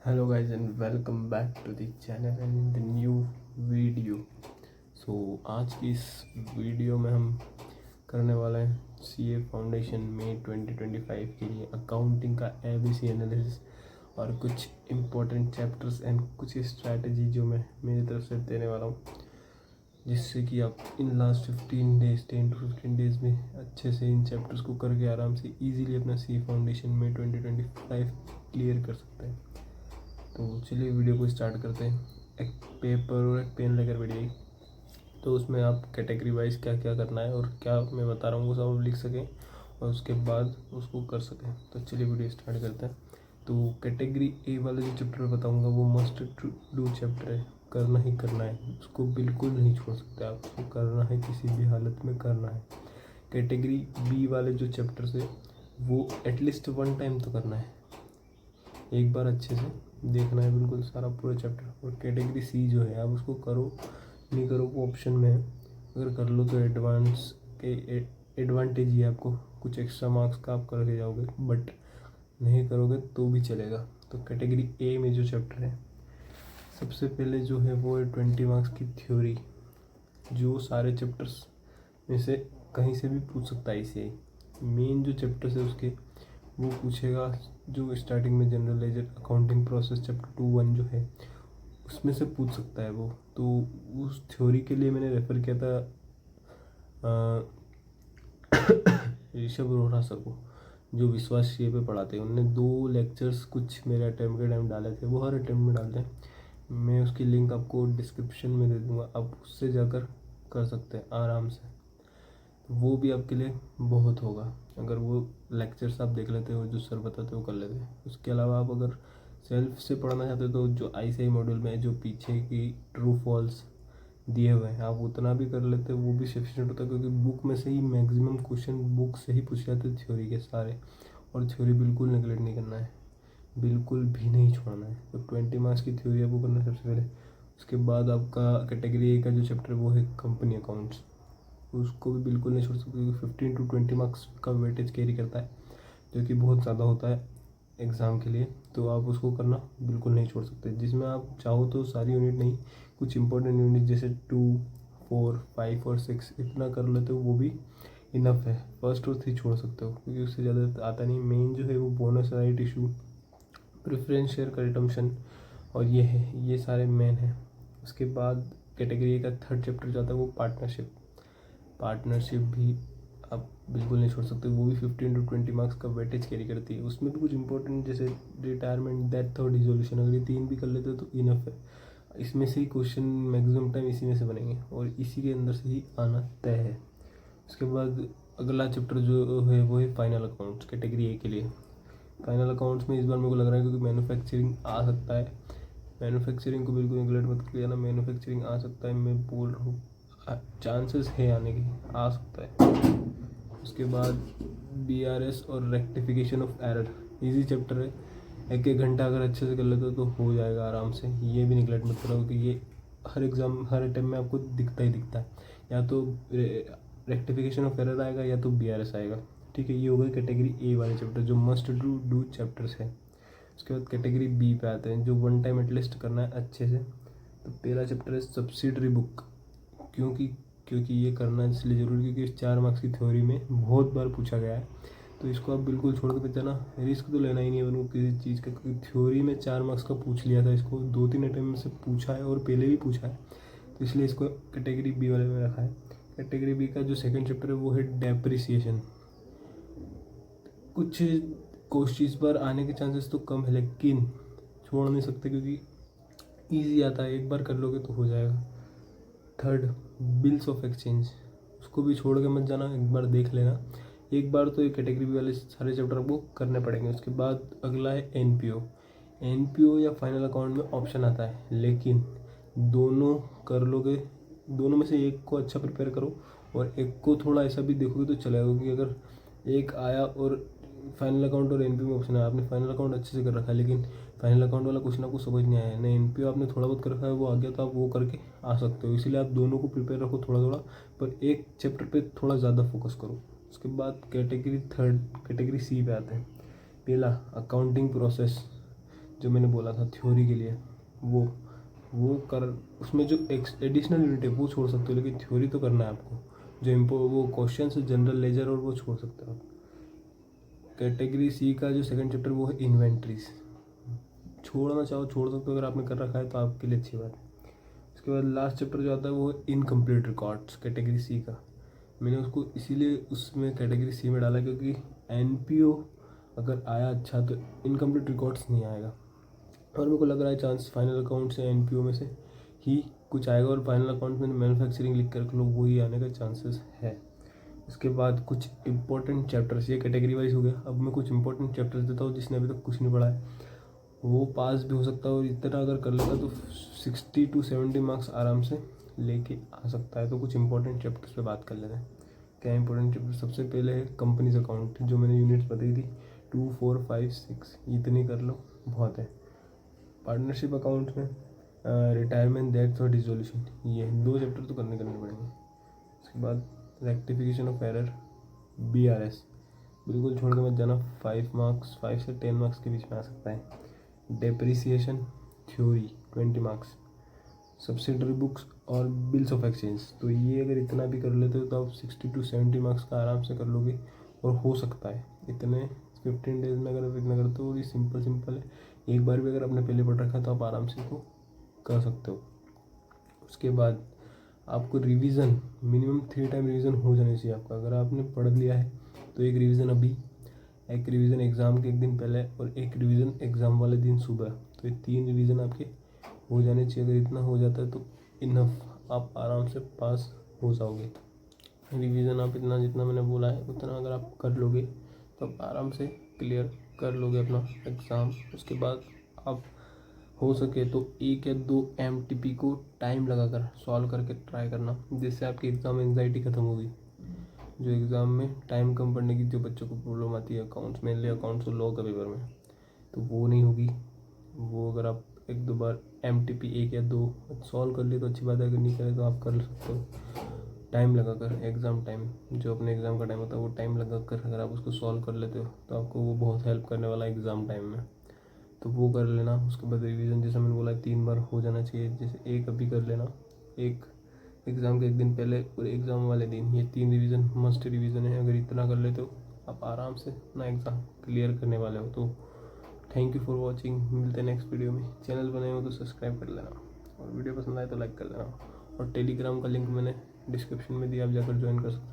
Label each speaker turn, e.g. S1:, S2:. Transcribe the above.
S1: Hello guys and welcome back to the channel and in the new video. आज की इस video में हम करने वाले हैं सीए फाउंडेशन में 2025 के लिए अकाउंटिंग का एबीसी एनालिसिस और कुछ इम्पोर्टेंट चैप्टर्स एंड कुछ स्ट्रैटेजी जो मैं मेरी तरफ से देने वाला हूँ, जिससे कि आप in last 15 days 10 to 15 days में अच्छे से इन चैप्टर्स को करके आराम से इजीली अपना सी फाउंडेशन में 2025 क्लियर कर सकते हैं। तो चलिए वीडियो को स्टार्ट करते हैं। एक पेपर और एक पेन लेकर बैठिए। तो उसमें आप कैटेगरी वाइज क्या क्या करना है और क्या मैं बता रहा हूँ वो सब लिख सकें और उसके बाद उसको कर सकें। तो चलिए वीडियो स्टार्ट करते हैं। तो कैटेगरी ए वाला जो चैप्टर बताऊँगा वो मस्ट डू चैप्टर है, करना ही करना है, उसको बिल्कुल नहीं छोड़ सकते आप, उसको करना है, किसी भी हालत में करना है। कैटेगरी बी वाले जो चैप्टर्स है वो एटलीस्ट 1 टाइम तो करना है, एक बार अच्छे से देखना है बिल्कुल सारा पूरा चैप्टर। और कैटेगरी सी जो है आप उसको करो नहीं करो वो ऑप्शन में है। अगर कर लो तो एडवांस के एडवांटेज ही है आपको, कुछ एक्स्ट्रा मार्क्स का आप करके जाओगे, बट नहीं करोगे तो भी चलेगा। तो कैटेगरी ए में जो चैप्टर है सबसे पहले जो है वो है 20 मार्क्स की थ्योरी, जो सारे चैप्टर्स में से कहीं से भी पूछ सकता है। इसे मेन जो चैप्टर्स है उसके वो पूछेगा, जो स्टार्टिंग में general ledger accounting process chapter 2-1 जो है उसमें से पूछ सकता है वो। तो उस थ्योरी के लिए मैंने रेफ़र किया था ऋषभ रोहरा सर को, जो विश्वास सीए पे पढ़ाते हैं। उन्होंने 2 लेक्चर्स कुछ मेरे अटैम्प्ट के टाइम डाले थे, वो हर अटैम्प्ट में डालते हैं। मैं उसकी लिंक आपको डिस्क्रिप्शन में दे दूँगा, आप उससे जाकर कर सकते हैं आराम से। वो भी आपके लिए बहुत होगा अगर वो लेक्चर्स आप देख लेते हो, जो सर बताते हो कर लेते हैं। उसके अलावा आप अगर सेल्फ से पढ़ना चाहते हो तो जो आईसीआई मॉड्यूल में जो पीछे की ट्रू फॉल्स दिए हुए हैं आप उतना भी कर लेते हो, वो भी सफिशिएंट होता है, क्योंकि बुक में से ही मैक्सिमम क्वेश्चन बुक से ही पूछ जाते हैं थ्योरी के सारे। और थ्योरी बिल्कुल नेगलेक्ट नहीं करना है, बिल्कुल भी नहीं छोड़ना है। तो 20 मार्क्स की थ्योरी आपको करना है सबसे पहले। उसके बाद आपका कैटेगरी ए का जो चैप्टर वो है कंपनी अकाउंट्स, उसको भी बिल्कुल नहीं छोड़ सकते, क्योंकि 15 to 20 मार्क्स का वेटेज कैरी करता है, जो कि बहुत ज़्यादा होता है एग्ज़ाम के लिए। तो आप उसको करना बिल्कुल नहीं छोड़ सकते, जिसमें आप चाहो तो सारी यूनिट नहीं, कुछ इंपॉर्टेंट यूनिट जैसे 2, 4, 5 और 6 इतना कर लेते हो वो भी इनफ है। फर्स्ट और 3 छोड़ सकते हो क्योंकि उससे ज़्यादा आता नहीं। मेन जो है वो bonus right issue, preference share का रिटम्पशन और ये है, ये सारे मेन हैं। उसके बाद कैटेगरी का थर्ड चैप्टर जाता है वो पार्टनरशिप। पार्टनरशिप भी आप बिल्कुल नहीं छोड़ सकते, वो भी 15 to 20 मार्क्स का वेटेज कैरी करती है। उसमें भी कुछ इंपॉर्टेंट जैसे रिटायरमेंट, डेथ और डिसोल्यूशन, अगर ये 3 भी कर लेते हो तो इनफ है। इसमें से ही क्वेश्चन मैक्सिमम टाइम इसी में से बनेंगे और इसी के अंदर से ही आना तय है। उसके बाद अगला चैप्टर जो है वो है फाइनल अकाउंट्स कैटेगरी ए के लिए। फाइनल अकाउंट्स में इस बार मेरे को लग रहा है क्योंकि मैन्युफैक्चरिंग आ सकता है, मैन्युफैक्चरिंग को बिल्कुल नेगलेक्ट मत किया ना, मैन्युफैक्चरिंग आ सकता है, मैं बोल रहा हूँ चांसेस है आने की, आ सकता है। उसके बाद बीआरएस और rectification of error, easy chapter है, 1-1 घंटा अगर अच्छे से कर लेते हो तो हो जाएगा आराम से। ये भी निगलेक्ट मत करो क्योंकि ये हर एग्ज़ाम हर अटेम्प्ट में आपको दिखता ही दिखता है, या तो रेक्टिफिकेशन ऑफ एरर आएगा या तो बीआरएस आएगा। ठीक है, ये हो गई कैटेगरी ए वाले चैप्टर जो मस्ट डू चैप्टर्स है। उसके बाद कैटेगरी बी पे आते हैं जो 1 टाइम एटलीस्ट करना है अच्छे से। तो पहला चैप्टर है सब्सिडरी बुक, क्योंकि क्योंकि ये करना इसलिए ज़रूरी क्योंकि इस 4 मार्क्स की थ्योरी में बहुत बार पूछा गया है। तो इसको आप बिल्कुल छोड़ के बचाना, रिस्क तो लेना ही नहीं है उनको किसी चीज़ का, क्योंकि थ्योरी में 4 मार्क्स का पूछ लिया था, इसको 2-3 अटेम्प्ट में से पूछा है और पहले भी पूछा है, तो इसलिए इसको कैटेगरी बी वाले में रखा है। कैटेगरी बी का जो सेकंड चैप्टर है वो है डेप्रिसिएशन। कुछ क्वेश्चन पर आने के चांसेस तो कम है, लेकिन छोड़ नहीं सकते क्योंकि ईजी आता है, एक बार कर लोगे तो हो जाएगा। थर्ड बिल्स ऑफ एक्सचेंज, उसको भी छोड़ के मत जाना, एक बार देख लेना। एक बार तो ये कैटेगरी बी वाले सारे चैप्टर आपको करने पड़ेंगे। उसके बाद अगला है एनपीओ। एनपीओ या फाइनल अकाउंट में ऑप्शन आता है, लेकिन दोनों कर लोगे, दोनों में से एक को अच्छा प्रिपेयर करो और एक को थोड़ा ऐसा भी देखोगे तो चलेगा, क्योंकि अगर एक आया और फाइनल अकाउंट और एनपीओ में ऑप्शन आया, आपने फाइनल अकाउंट अच्छे से कर रखा है लेकिन फाइनल अकाउंट वाला कुछ ना कुछ समझ नहीं आया, नहीं एनपीओ आपने थोड़ा बहुत कर रखा है वो आ गया, तो आप वो करके आ सकते हो। इसीलिए आप दोनों को प्रिपेयर रखो थोड़ा थोड़ा, पर एक चैप्टर पे थोड़ा ज़्यादा फोकस करो। उसके बाद कैटेगरी सी पे आते हैं। पहला अकाउंटिंग प्रोसेस, जो मैंने बोला था थ्योरी के लिए, वो कर, उसमें जो एडिशनल यूनिट है वो छोड़ सकते हो, लेकिन थ्योरी तो करना है आपको। जो वो क्वेश्चन है जनरल लेजर और वो छोड़ सकते हो आप। कैटेगरी सी का जो सेकंड चैप्टर वो है इन्वेंट्रीज, छोड़ना चाहो छोड़ सकते हो, अगर आपने कर रखा है तो आपके लिए अच्छी बात है। उसके बाद लास्ट चैप्टर जो आता है वो है इनकम्प्लीट रिकॉर्ड्स, कैटेगरी सी का। मैंने उसको इसीलिए उसमें कैटेगरी सी में डाला क्योंकि एनपीओ अगर आया अच्छा तो इनकम्प्लीट रिकॉर्ड्स नहीं आएगा, और मेरे को लग रहा है चांस फाइनल अकाउंट से एनपीओ में से ही कुछ आएगा, और फाइनल अकाउंट में मैन्युफैक्चरिंग लिख कर लो वही आने का चांसेस है। उसके बाद कुछ इंपॉर्टेंट चैप्टर्स, ये कैटेगरी वाइज हो गया। अब मैं कुछ इंपॉर्टेंट चैप्टर्स देता हूँ, जिसने अभी तक कुछ नहीं पढ़ा है वो पास भी हो सकता है, और इतना अगर कर लेगा तो 60 to 70 मार्क्स आराम से लेके आ सकता है। तो कुछ इंपॉर्टेंट चैप्टर्स पे बात कर लेते हैं। क्या इंपॉर्टेंट चैप्टर? सबसे पहले है कंपनीज अकाउंट, जो मैंने यूनिट्स बताई थी 2, 4, 5, 6, इतनी कर लो बहुत है। पार्टनरशिप अकाउंट में रिटायरमेंट, डेथ और डिसोल्यूशन, ये 2 चैप्टर तो करने पड़ेंगे। उसके बाद रेक्टिफिकेशन ऑफ एरर, बीआरएस, बिल्कुल छोड़ के मत जाना, 5 मार्क्स, 5 से 10 मार्क्स के बीच में आ सकता है। Depreciation theory 20 marks. Subsidiary books और बिल्स ऑफ एक्सचेंज, तो ये अगर इतना भी कर लेते हो तो आप 60 to 70 मार्क्स का आराम से कर लोगे, और हो सकता है इतने 15 डेज में अगर आप इतना करते हो। ये सिंपल है, एक बार भी अगर आपने पहले पढ़ रखा है तो आप आराम से इसको कर सकते हो। उसके बाद आपको रिवीजन मिनिमम 3 टाइम रिवीजन हो जाना चाहिए आपका। अगर आपने पढ़ लिया है तो एक रिवीजन अभी, एक रिवीजन एग्ज़ाम के एक दिन पहले, और एक रिवीजन एग्ज़ाम वाले दिन सुबह। तो ये 3 रिवीजन आपके हो जाने चाहिए। अगर इतना हो जाता है तो इनफ, आप आराम से पास हो जाओगे। रिवीजन आप इतना जितना मैंने बोला है उतना अगर आप कर लोगे तो आप आराम से क्लियर कर लोगे अपना एग्ज़ाम। उसके बाद आप हो सके तो 1 या 2 MTP को टाइम लगाकर सॉल्व करके ट्राई करना, जिससे आपकी एग्ज़ाम एंजाइटी ख़त्म होगी। जो एग्ज़ाम में टाइम कम पड़ने की जो बच्चों को प्रॉब्लम आती है अकाउंट्स, मेनली अकाउंट्स और लॉ का पेपर में, तो वो नहीं होगी। वो अगर आप 1-2 बार MTP 1 या 2 सॉल्व कर लिए तो अच्छी बात है, अगर नहीं करे तो आप कर सकते हो टाइम लगाकर। एग्ज़ाम टाइम, जो अपने एग्ज़ाम का टाइम होता है वो टाइम लगाकर अगर आप उसको सॉल्व कर लेते हो तो आपको वो बहुत हेल्प करने वाला है एग्ज़ाम टाइम में, तो वो कर लेना। उसके बाद रिवीजन जैसे मैंने बोला 3 बार हो जाना चाहिए, जैसे एक अभी कर लेना, एक एग्ज़ाम के एक दिन पहले और एग्ज़ाम वाले दिन, ये 3 रिवीजन मस्ट रिवीजन है। अगर इतना कर लेते हो आप आराम से अपना एग्ज़ाम क्लियर करने वाले हो। तो थैंक यू फॉर वॉचिंग, मिलते हैं नेक्स्ट वीडियो में। चैनल बने हो तो सब्सक्राइब कर लेना, और वीडियो पसंद आए तो लाइक कर देना, और टेलीग्राम का लिंक मैंने डिस्क्रिप्शन में दिया, आप जाकर ज्वाइन कर सकते हो।